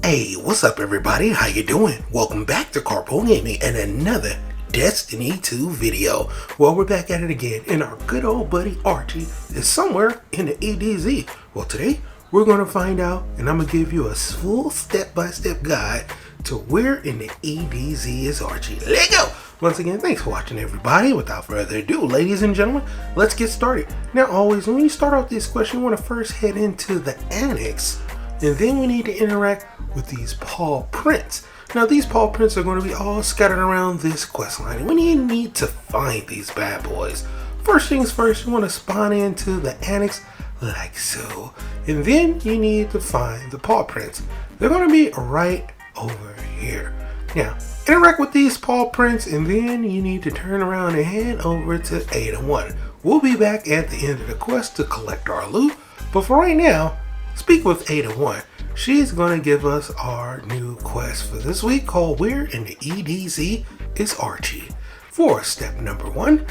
Hey, what's up everybody? How you doing? Welcome back to Karpo Gaming and another Destiny 2 video. Well, we're back at it again, and our good old buddy Archie is somewhere in the EDZ. Well, today we're going to find out, and I'm going to give you a full step-by-step guide to where in the EDZ is Archie. Let's go! Once again, thanks for watching everybody. Without further ado, ladies and gentlemen, let's get started. Now, always, when you start off this quest, you want to first head into the annex, and then we need to interact with these paw prints. Now these paw prints are going to be all scattered around this quest line, and we need to find these bad boys. First things first, you want to spawn into the annex like so, and then you need to find the paw prints. They're going to be right over here. Now interact with these paw prints, and then you need to turn around and head over to A.a. We'll be back at the end of the quest to collect our loot, but for right now, speak with A.a. She's going to give us our new quest for this week called Where in the EDZ is Archie. For step number 1,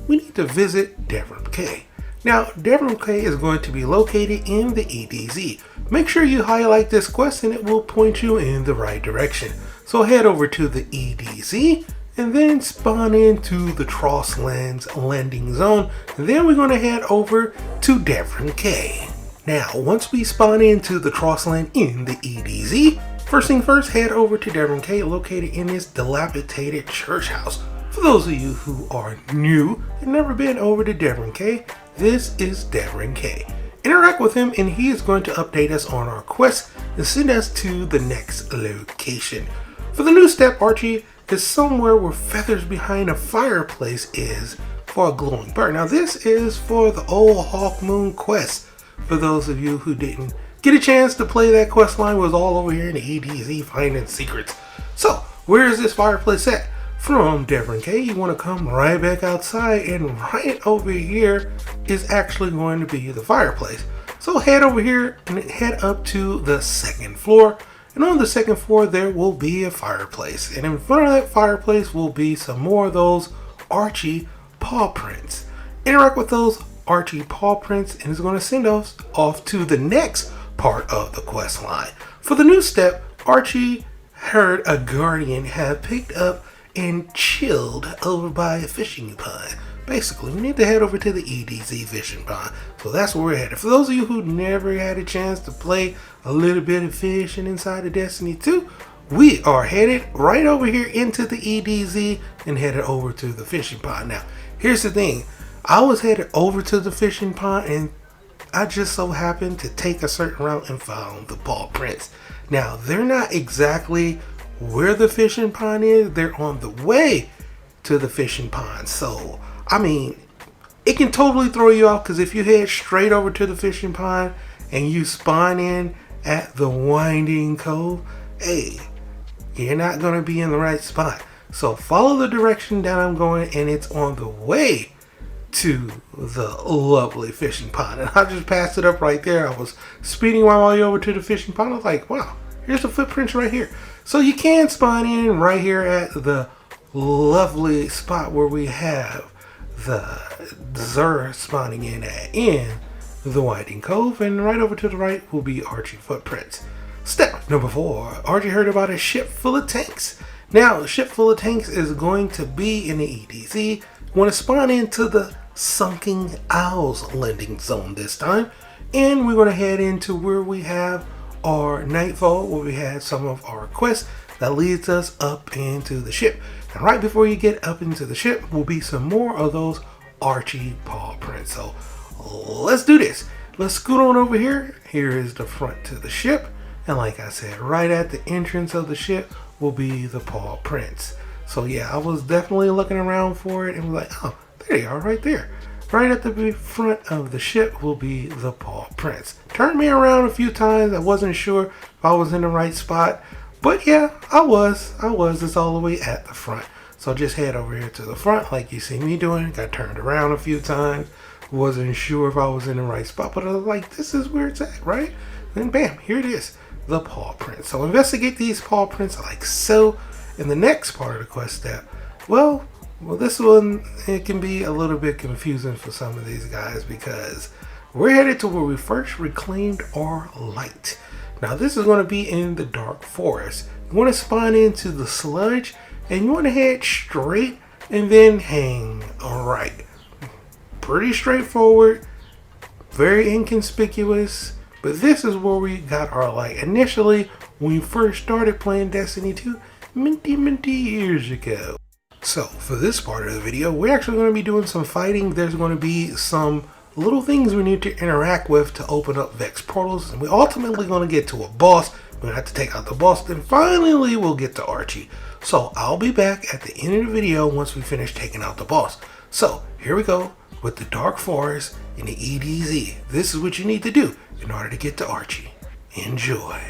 we need to visit Devrim K. Now, Devrim K is going to be located in the EDZ. Make sure you highlight this quest and it will point you in the right direction. So head over to the EDZ and then spawn into the Trosslands landing zone. And then we're going to head over to Devrim K. Now, once we spawn into the Trossland in the EDZ, first thing first, head over to Devrim K, located in this dilapidated church house. For those of you who are new and never been over to Devrim K, this is Devrim K. Interact with him and he is going to update us on our quest and send us to the next location. For the new step, Archie is somewhere where feathers behind a fireplace is for a glowing bird. Now this is for the old Hawk Moon quest. For those of you who didn't get a chance to play that quest line, was all over here in the EDZ finding secrets. So, where is this fireplace at? From Devrim K, you want to come right back outside, and right over here is actually going to be the fireplace. So head over here and head up to the 2nd floor. And on the 2nd floor, there will be a fireplace. And in front of that fireplace will be some more of those Archie paw prints. Interact with those Archie paw prints and is going to send us off to the next part of the quest line. For the new step, Archie heard a guardian have picked up and chilled over by a fishing pond. Basically, we need to head over to the EDZ fishing pond. So that's where we're headed. For those of you who never had a chance to play a little bit of fishing inside of Destiny 2, we are headed right over here into the EDZ and headed over to the fishing pond. Now, here's the thing. I was headed over to the fishing pond and I just so happened to take a certain route and found the paw prints. Now, they're not exactly where the fishing pond is. They're on the way to the fishing pond. So, I mean, it can totally throw you off because if you head straight over to the fishing pond and you spawn in at the Winding Cove, hey, you're not going to be in the right spot. So, follow the direction that I'm going and it's on the way to the lovely fishing pond. And I just passed it up right there. I was speeding my way over to the fishing pond. I was like, wow, here's the footprints right here. So you can spawn in right here at the lovely spot where we have the Xur spawning in at in the Winding Cove, and right over to the right will be Archie footprints. Step number 4, Archie heard about a ship full of tanks. Now, a ship full of tanks is going to be in the EDZ. You want to spawn into the Sunken Owls landing zone this time, and we're going to head into where we have our nightfall, where we had some of our quests that leads us up into the ship. And right before you get up into the ship will be some more of those Archie paw prints. So let's do this. Let's scoot on over here. Here is the front to the ship, and like I said, right at the entrance of the ship will be the paw prints. So yeah, I was definitely looking around for it and was like, oh, there they are right there. Right at the front of the ship will be the paw prints. Turned me around a few times. I wasn't sure if I was in the right spot. But yeah, I was. It's all the way at the front. So just head over here to the front like you see me doing. Got turned around a few times. Wasn't sure if I was in the right spot. But I was like, this is where it's at, right? Then bam, here it is. The paw prints. So investigate these paw prints like so. In the next part of the quest step, well, this one, it can be a little bit confusing for some of these guys because we're headed to where we first reclaimed our light. Now this is going to be in the dark forest. You want to spawn into the sludge and you want to head straight and then hang. Alright. Pretty straightforward. Very inconspicuous. But this is where we got our light. Initially, when we first started playing Destiny 2, minty years ago. So for this part of the video, we're actually going to be doing some fighting. There's going to be some little things we need to interact with to open up Vex portals, and we're ultimately going to get to a boss. We're going to have to take out the boss, then finally we'll get to Archie. So I'll be back at the end of the video once we finish taking out the boss. So here we go with the dark forest and the EDZ. This is what you need to do in order to get to Archie. Enjoy.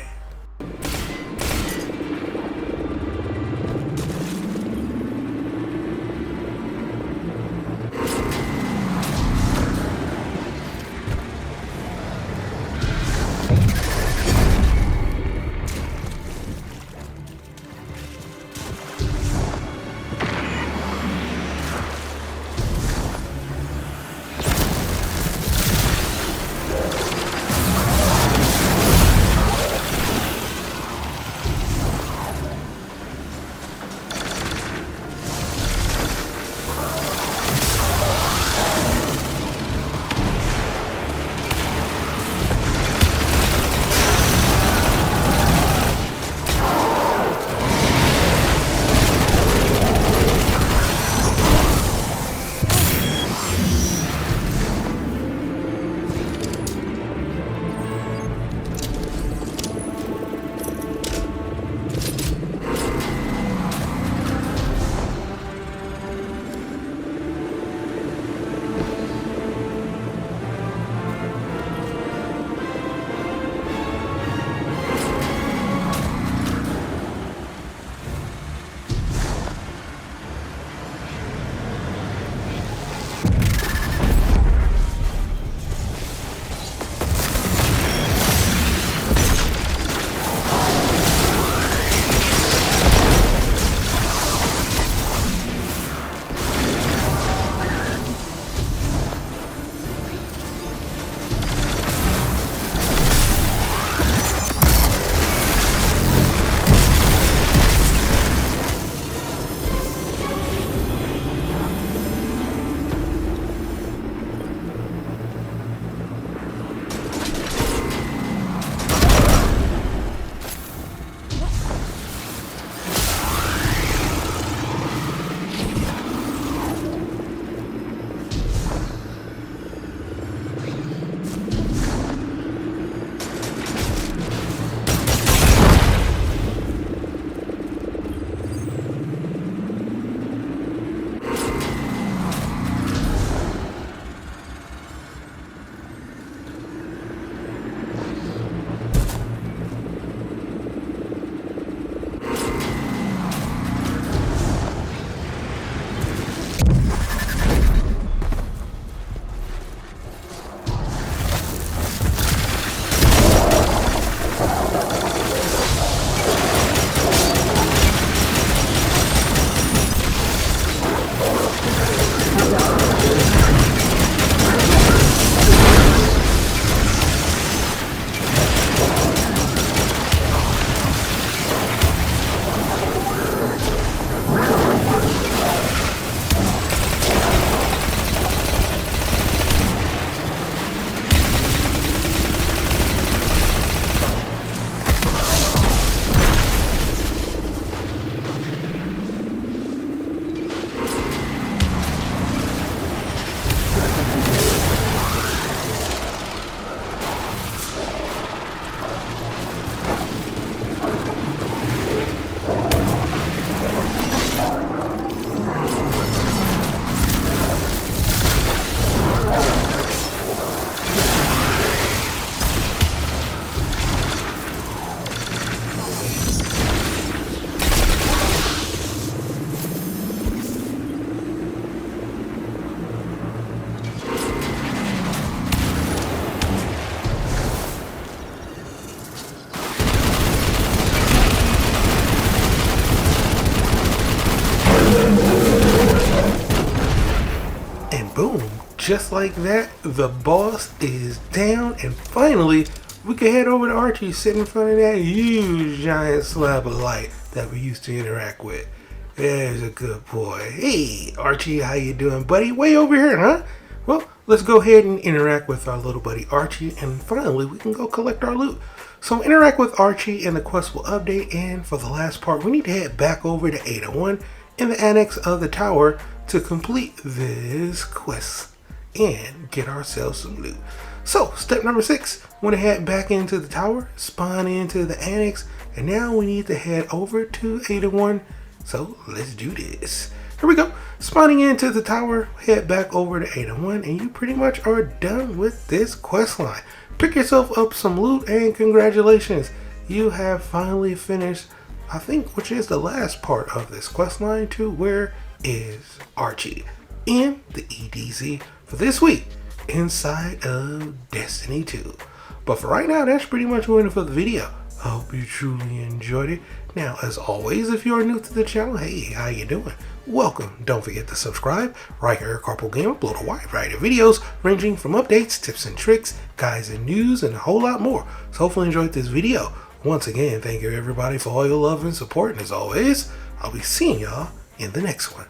Just like that, the boss is down, and finally we can head over to Archie, sitting in front of that huge giant slab of light that we used to interact with. There's a good boy. Hey, Archie, how you doing, buddy? Way over here, huh? Well, let's go ahead and interact with our little buddy Archie, and finally we can go collect our loot. So interact with Archie and the quest will update, and for the last part, we need to head back over to Ada 1 in the annex of the tower to complete this quest and get ourselves some loot. So, step number 6, want to head back into the tower, spawn into the annex, and now we need to head over to Ada 1. So, let's do this. Here we go. Spawning into the tower, head back over to Ada 1, and you pretty much are done with this quest line. Pick yourself up some loot, and congratulations. You have finally finished, I think, which is the last part of this quest line to where is Archie in the EDZ for this week inside of Destiny 2. But for right now, that's pretty much going for the video. I hope you truly enjoyed it. Now, as always, if you are new to the channel, hey, how you doing? Welcome. Don't forget to subscribe. Right here at Karpo Gamer, upload a wide variety of videos ranging from updates, tips and tricks, guides and news, and a whole lot more. So hopefully you enjoyed this video. Once again, thank you everybody for all your love and support. And as always, I'll be seeing y'all in the next one.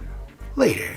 Later.